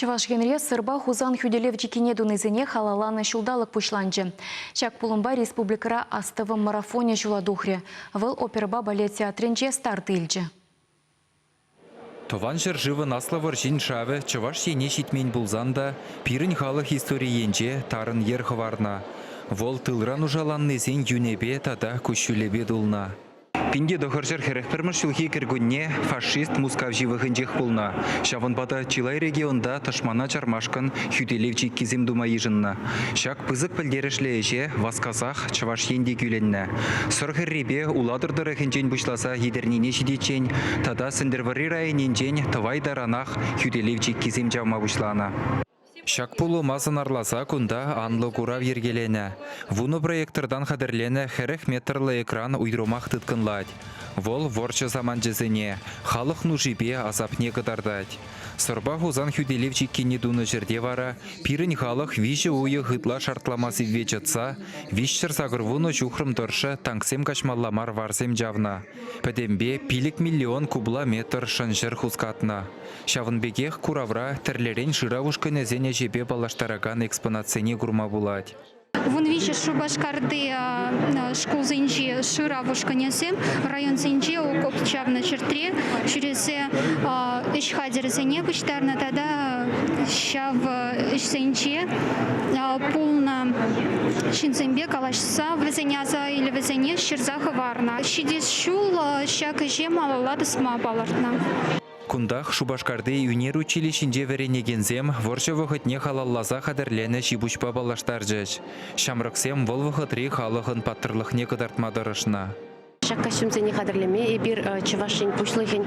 Чуваш генре сырба хузан хүделев жекене дунызене халаланы шулдалық пушланчы. Чак пулымба республикара астывым марафоне жуладухре. Выл оперба балет театренче старт илчі. Тован живы наславар жин шавы, чуваш ене шитмен булзанда, пирін халық историенче тарын ер хварна. Вол тылран ужаланны зен юнебе тада күшілебе дулна. Пинде дохаржар херехпермір шылхи кіргінне фашист мускавживы хынжех болна. Шавынбада Чилай регионда ташмана чармашкан хүделевчик кезем думайы жынна. Шак пызык пілдерішлеже васказах чаваш енде күленна. Сұрхырребе уладырдыры хынжен бұшласа едернене жидечен, тада сіндірвары райыненжен тавай даранах хүделевчик кезем жаума бұшлана. Шак пулу мазын арласа кунда анлы курав ергелене. Вуну проектордан хадырлене херех метрлы экран уйдромах тыткынлать. Вол ворча заман жезене, халық нужибе азапне кыдардать. Сырба хузан хүделевчик кене дуны жерде вара, пирін халық виші ойы хытла шартламасы вечетса, вишчер сагырвуну чухрым тұршы танксем кашмалламар варсем жавна. Пәдембе пилік миллион кубла метр шынжыр хускатна. Шавынбегех куравра тірлерен жыравушкыны зене жебе балаштараган экспонацияне гурма булать. Вон виші Шубашкарды школ зенче шыравушка несем, район зенче окоп чавна чертре, через ишхадер зене бычтарна, тада шав иш зенче полна шинзембе калашса везеняза или везене щерзаха варна. Щидис шул щак жем алалады сма балартна. Кундах Шубашкарды юнер училищенде веренегензем ворча вахытне халаллаза хадырлене шибучпа балаштаржыш. Шамрыксем вол вахытри халыхын паттырлыхне кыдартмадырышна. Шакка шымзене хадырлеме, бир чывашын пушлыхын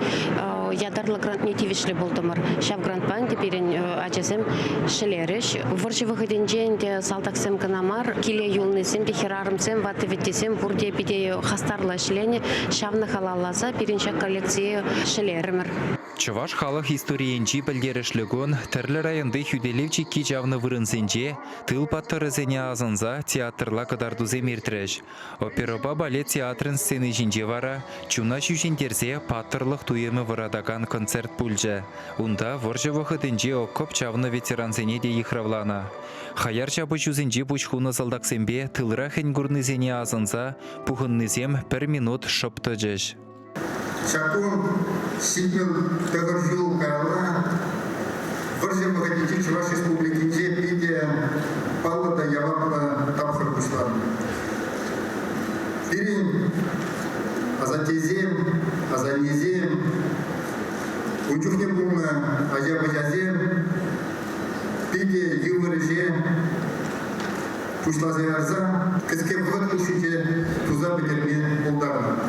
ядарлы грант нетивишлі болдымыр. Шав грантпан теперен ачасем шелеріш. Ворча вахытенжен де салтаксем канамар, киле юлнесем, дехерарымсем, ваты веттесем, бурде биде хастарлы шлене, шавны халаллаза, переншак коллекция шелерімір. Чуваш халық историенчи пілдерішлігін түрлі районды хүделевчик ки жавны вырынсенже, тыл паттырызене азынза театрла кыдардузе мертіріш. Опероба балет театрын сцены жинже вара, чуна шүшендерзе паттырлық туемі вырадаган концерт пульжа. Унда воржа вахытынже оккоп чавны ветеранзене де ихравлана. Хаяр чабы жүзінже бұшхуны залдақсембе тылра хенгурнызене азынза, пухыннызем 1 минут шыпты жеш. Шакун сидел договорил карала, выржем выходите Чуваш республики, где пиде палата явапла тапхар пушла. Пирин, азатезем, азанезем, учухне бумна, ажабажазем, пиде ювырыжем, пушла заярза, кызке вход ушите туза бетермен улдарна.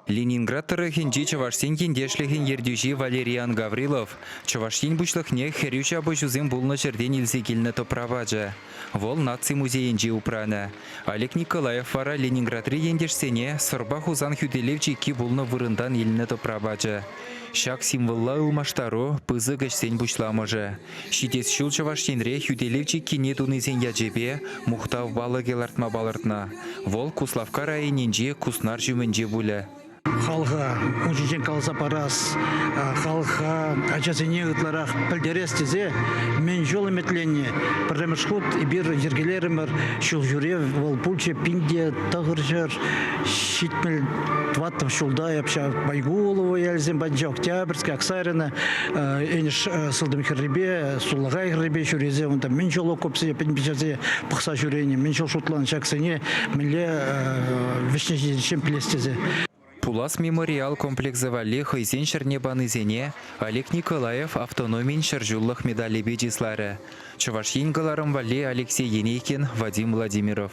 Ленинградтары хинжи Чавашсен кендешлігін ердюжи Валериан Гаврилов, Чавашсен бұшлықне херюча бұшузен бұлны жерден илсе келіні топраваджа. Вол наци музейінжи упраны. Олег Николаев вара Ленинградри ендешсене сырба хузан хүделевчи ки бұлны вырындан еліні топраваджа. Шак символла ылмаштару пызы гашсен бұшламыжы. Шитес шул Чавашсенре хүделевчи кине тунызен яджебе мұқтав балы келартма балыртна. Вол Куславка районенже куснар жүмінже бұлі. Халға ұжынжен қалса парас, халға ажазыне ұтларақ пілдерестізе, мен жол үметленне, пірремішхут ибір ергелерімір, шул жүрев, ол пульче пинде тағыржар, шитмел тваттым шулдай, апша Байгулова елзен, банжа Октябрьскі, Аксарина, әніш сылдым хірребе, сулағай хірребе жүрезе, онда мен жол окопсе, пінбежазе пықса жүрені, мен жол шутлан шақсыне, менле вишнежен плестезе. Пулас мемориал комплексы вали хайзен шернебанызене Олег Николаев автономин шаржуллых медали бедислары. Чуваш енгаларым вали Алексей Енейкин, Вадим Владимиров.